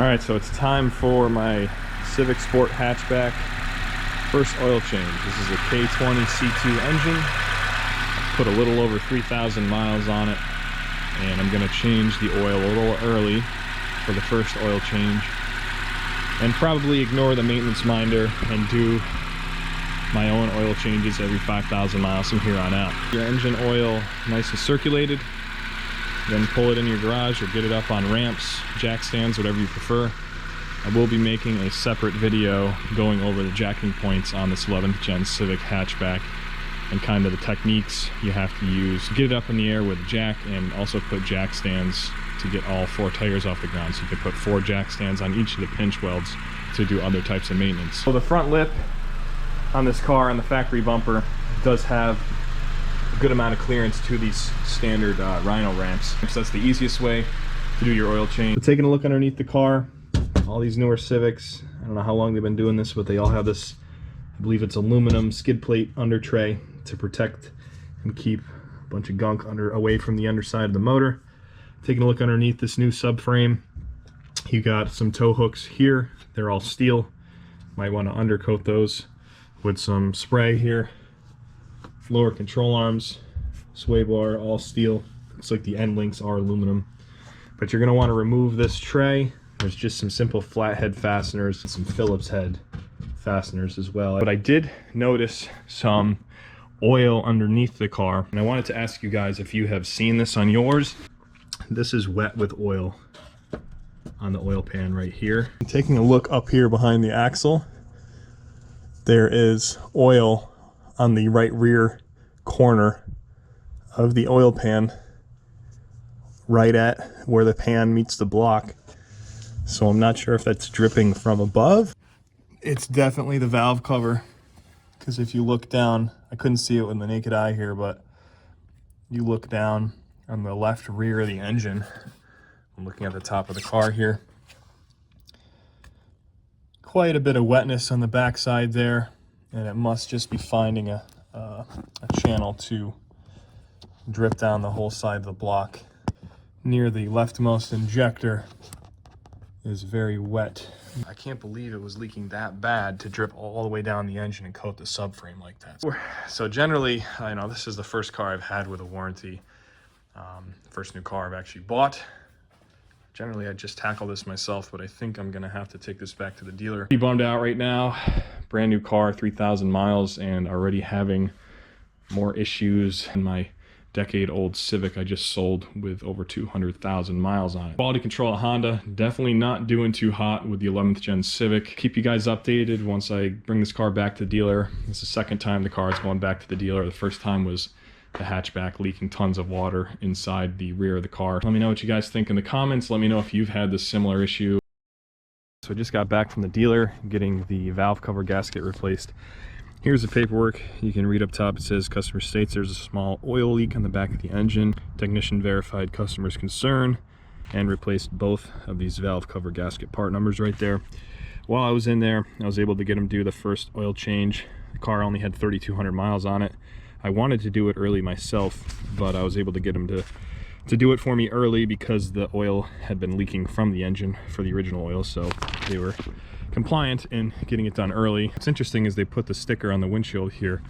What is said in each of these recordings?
Alright, so it's time for my Civic Sport Hatchback first oil change. This is a K20 C2 engine. I put a little over 3,000 miles on it, and I'm going to change the oil a little early for the first oil change, and probably ignore the maintenance minder and do my own oil changes every 5,000 miles from here on out. Your engine oil nice and circulated, then pull it in your garage or get it up on ramps, jack stands, whatever you prefer. I will be making a separate video going over the jacking points on this 11th gen Civic hatchback and kind of the techniques you have to use to get it up in the air with a jack, and also put jack stands to get all 4 tires off the ground. So you can put 4 jack stands on each of the pinch welds to do other types of maintenance. So the front lip on this car, on the factory bumper, does have a good amount of clearance to these standard Rhino ramps. So that's the easiest way to do your oil change. So taking a look underneath the car, all these newer Civics, I don't know how long they've been doing this, but they all have this, I believe it's aluminum skid plate under tray to protect and keep a bunch of gunk away from the underside of the motor. Taking a look underneath this new subframe, you got some tow hooks here. They're all steel. Might want to undercoat those with some spray here. Lower control arms, sway bar, all steel. Looks like the end links are aluminum. But you're going to want to remove this tray. There's just some simple flathead fasteners and some Phillips head fasteners as well. But I did notice some oil underneath the car, and I wanted to ask you guys if you have seen this on yours. This is wet with oil on the oil pan right here. Taking a look up here behind the axle, there is oil on the right rear corner of the oil pan, right at where the pan meets the block. So I'm not sure if that's dripping from above. It's definitely the valve cover, because if you look down, I couldn't see it with the naked eye here, but you look down on the left rear of the engine. I'm looking at the top of the car here. Quite a bit of wetness on the backside there, and it must just be finding a channel to drip down the whole side of the block. Near the leftmost injector is very wet. I can't believe it was leaking that bad to drip all the way down the engine and coat the subframe like that. So generally, I know this is the first car I've had with a warranty. First new car I've actually bought. Generally, I just tackle this myself, but I think I'm gonna have to take this back to the dealer. Pretty bummed out right now. Brand new car, 3,000 miles, and already having more issues in my decade-old Civic I just sold with over 200,000 miles on it. Quality control at Honda, definitely not doing too hot with the 11th gen Civic. Keep you guys updated once I bring this car back to the dealer. This is the second time the car is going back to the dealer. The first time was the hatchback leaking tons of water inside the rear of the car. Let me know what you guys think in the comments. Let me know if you've had this similar issue. So I just got back from the dealer getting the valve cover gasket replaced. Here's the paperwork. You can read up top. It says customer states there's a small oil leak on the back of the engine. Technician verified customer's concern and replaced both of these valve cover gasket part numbers right there. While I was in there, I was able to get him do the first oil change. The car only had 3,200 miles on it. I wanted to do it early myself, but I was able to get him to do it for me early because the oil had been leaking from the engine for the original oil, so they were compliant in getting it done early. What's interesting is they put the sticker on the windshield here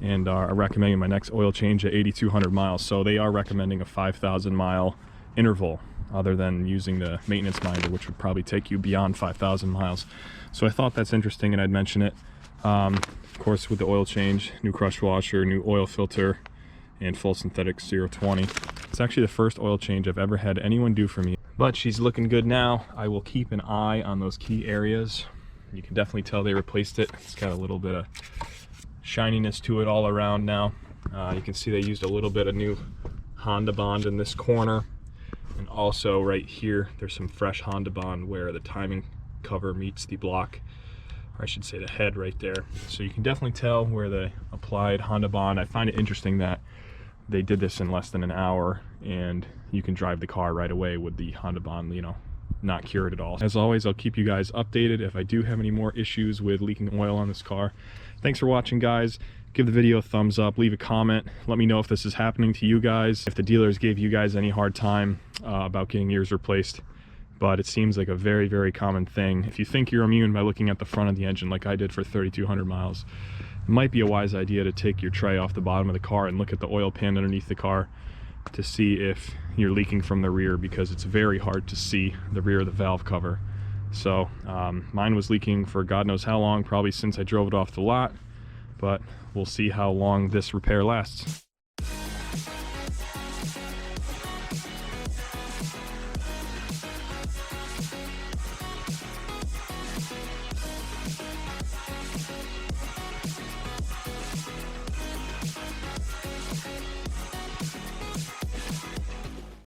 and are recommending my next oil change at 8,200 miles. So they are recommending a 5,000 mile interval other than using the maintenance minder, which would probably take you beyond 5,000 miles. So I thought that's interesting and I'd mention it. Of course, with the oil change, new crush washer, new oil filter, and full synthetic 020. It's actually the first oil change I've ever had anyone do for me. But she's looking good now. I will keep an eye on those key areas. You can definitely tell they replaced it. It's got a little bit of shininess to it all around now. You can see they used a little bit of new Honda Bond in this corner. And also right here, there's some fresh Honda Bond where the timing cover meets the block, or I should say the head right there. So you can definitely tell where they applied Honda Bond. I find it interesting that they did this in less than an hour and you can drive the car right away with the Honda Bond, you know, not cured at all. As always, I'll keep you guys updated if I do have any more issues with leaking oil on this car. Thanks for watching, guys. Give the video a thumbs up, leave a comment. Let me know if this is happening to you guys, if the dealers gave you guys any hard time about getting yours replaced. but it seems like a very, very common thing. If you think you're immune by looking at the front of the engine like I did for 3,200 miles, it might be a wise idea to take your tray off the bottom of the car and look at the oil pan underneath the car to see if you're leaking from the rear, because it's very hard to see the rear of the valve cover. So mine was leaking for God knows how long, probably since I drove it off the lot, but we'll see how long this repair lasts.